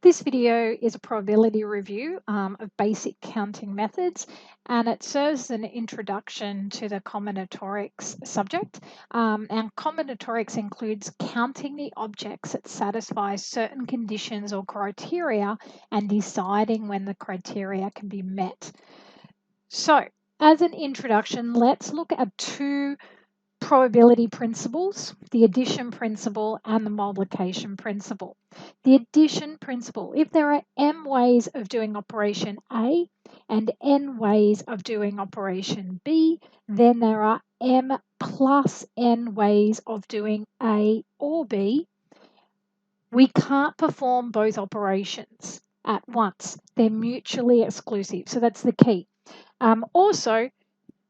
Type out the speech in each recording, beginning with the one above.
This video is a probability review of basic counting methods, and it serves as an introduction to the combinatorics subject. And combinatorics includes counting the objects that satisfy certain conditions or criteria and deciding when the criteria can be met. So, as an introduction, let's look at two probability principles, the addition principle and the multiplication principle. The addition principle, if there are m ways of doing operation A and n ways of doing operation B, then there are m plus n ways of doing A or B. We can't perform both operations at once. They're mutually exclusive. So that's the key. Also,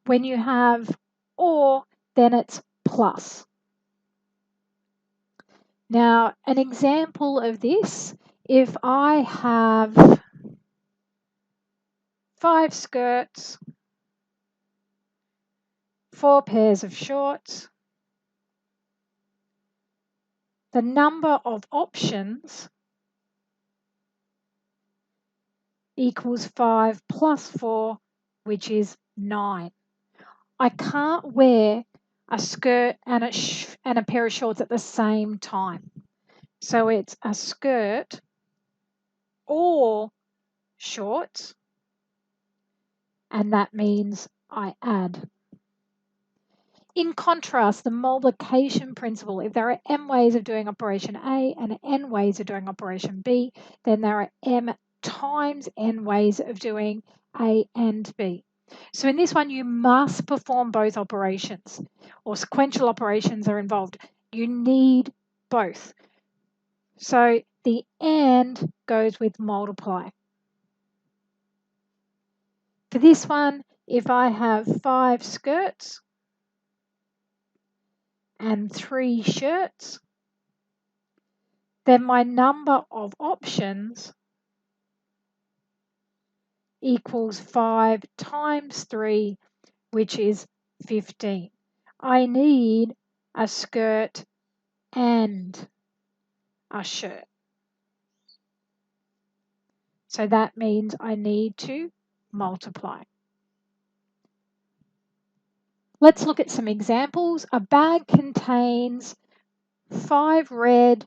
when you have or, then it's plus. Now, an example of this, if I have 5 skirts, 4 pairs of shorts, the number of options equals 5 plus 4, which is 9. I can't wear a skirt and a pair of shorts at the same time. So it's a skirt or shorts, and that means I add. In contrast, the multiplication principle, if there are m ways of doing operation A and n ways of doing operation B, then there are m times n ways of doing A and B. So in this one, you must perform both operations, or sequential operations are involved. You need both. So the and goes with multiply. For this one, if I have 5 skirts and 3 shirts, then my number of options equals 5 times 3, which is 15. I need a skirt and a shirt. So that means I need to multiply. Let's look at some examples. A bag contains 5 red,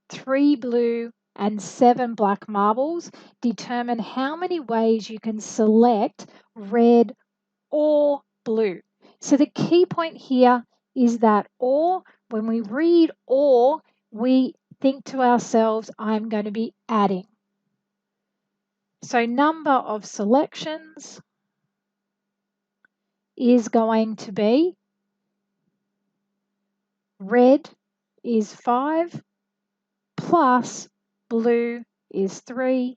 3 blue, and 7 black marbles. Determine how many ways you can select red or blue. So the key point here is that or, when we read or, we think to ourselves, I'm going to be adding. So number of selections is going to be red is 5 plus blue is 3,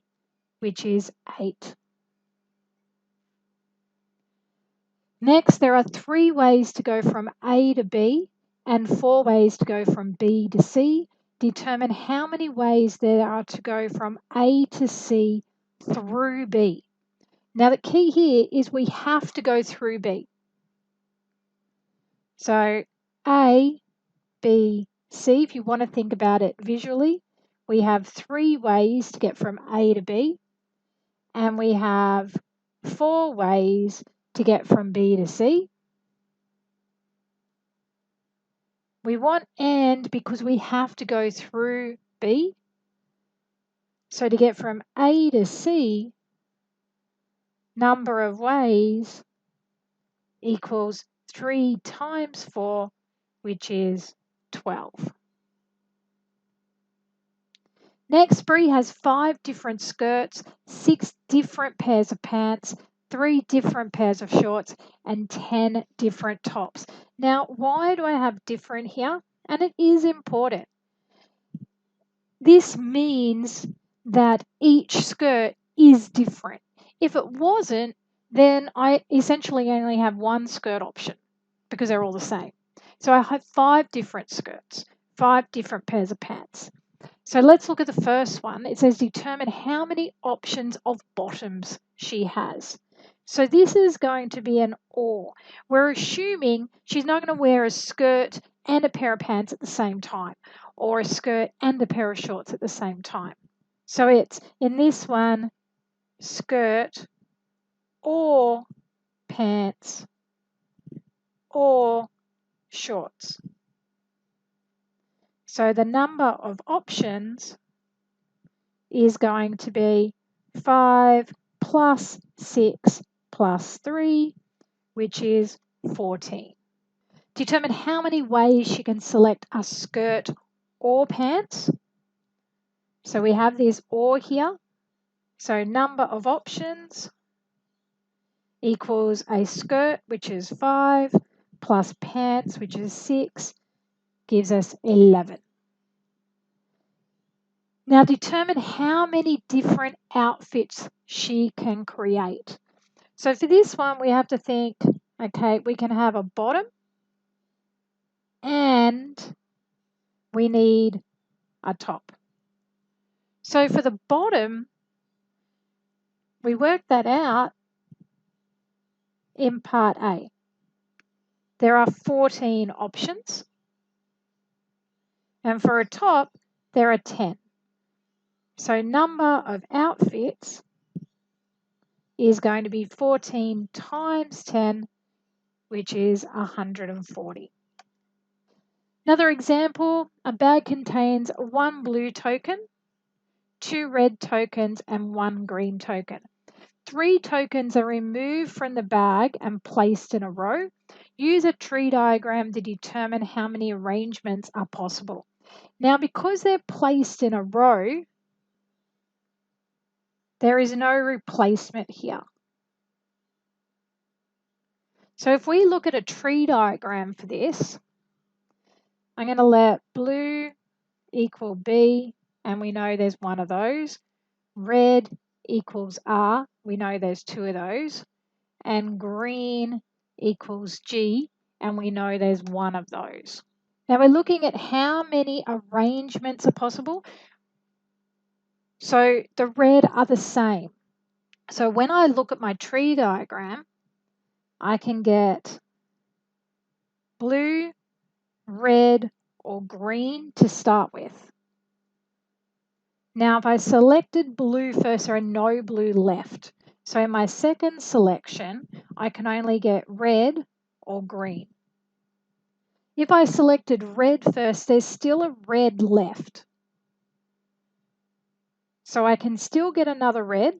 which is 8. Next, there are 3 ways to go from A to B and 4 ways to go from B to C. Determine how many ways there are to go from A to C through B. Now, the key here is we have to go through B. So A, B, C, if you want to think about it visually, we have 3 ways to get from A to B, and we have 4 ways to get from B to C. We want and because we have to go through B. So to get from A to C, number of ways equals 3 times 4, which is 12. Next, Bree has 5 different skirts, 6 different pairs of pants, 3 different pairs of shorts, and 10 different tops. Now, why do I have different here? And it is important. This means that each skirt is different. If it wasn't, then I essentially only have one skirt option because they're all the same. So I have 5 different skirts, 5 different pairs of pants. So let's look at the first one. It says determine how many options of bottoms she has. So this is going to be an or. We're assuming she's not going to wear a skirt and a pair of pants at the same time, or a skirt and a pair of shorts at the same time. So it's, in this one, skirt or pants or shorts. So the number of options is going to be 5 plus 6 plus 3, which is 14. Determine how many ways you can select a skirt or pants. So we have this or here. So number of options equals a skirt, which is 5, plus pants, which is 6, gives us 11. Now determine how many different outfits she can create. So for this one, we have to think, okay, we can have a bottom and we need a top. So for the bottom, we work that out in part A. There are 14 options. And for a top, there are 10. So number of outfits is going to be 14 times 10, which is 140. Another example, a bag contains 1 blue token, 2 red tokens, and 1 green token. 3 tokens are removed from the bag and placed in a row. Use a tree diagram to determine how many arrangements are possible. Now, because they're placed in a row, there is no replacement here. So if we look at a tree diagram for this, I'm going to let blue equal B, and we know there's one of those. Red equals R, we know there's 2 of those. And green equals G, and we know there's 1 of those. Now we're looking at how many arrangements are possible. So the red are the same. So when I look at my tree diagram, I can get blue, red, or green to start with. Now, if I selected blue first, there are no blue left. So in my second selection, I can only get red or green. If I selected red first, there's still a red left. So I can still get another red,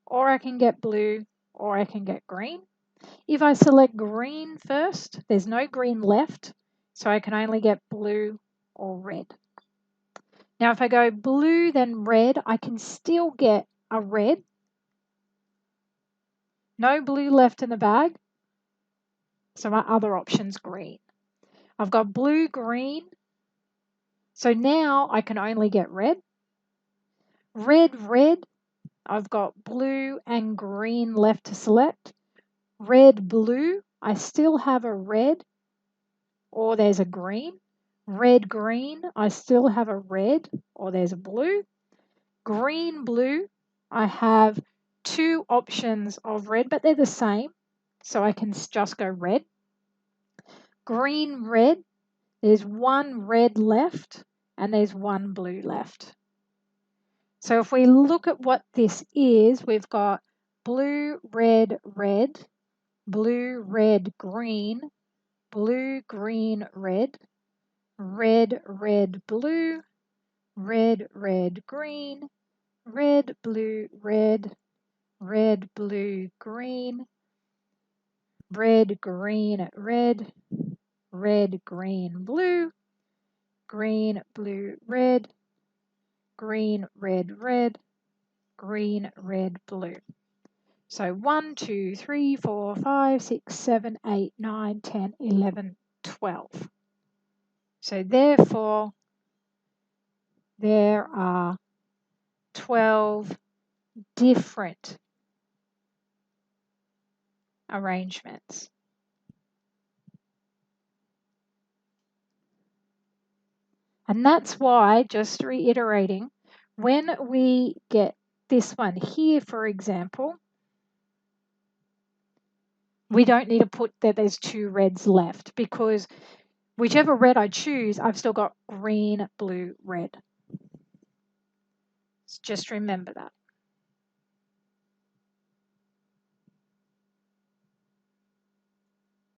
or I can get blue, or I can get green. If I select green first, there's no green left, so I can only get blue or red. Now, if I go blue, then red, I can still get a red. No blue left in the bag, so my other option's green. I've got blue, green, so now I can only get red. Red, red, I've got blue and green left to select. Red, blue, I still have a red, or there's a green. Red, green, I still have a red, or there's a blue. Green, blue, I have 2 options of red, but they're the same, so I can just go red. Green, red, there's 1 red left, and there's 1 blue left. So if we look at what this is, we've got blue, red, red, blue, red, green, blue, green, red, red, red, blue, red, red, green, red, blue, red, red, blue, green, red, green, red, red, green, blue, green, blue, red, green, red, red, green, red, blue. So 1, 2, 3, 4, 5, 6, 7, 8, 9, 10, 11, 12. So therefore, there are 12 different arrangements. And that's why, just reiterating, when we get this one here, for example, we don't need to put that there's 2 reds left, because whichever red I choose, I've still got green, blue, red. Just remember that.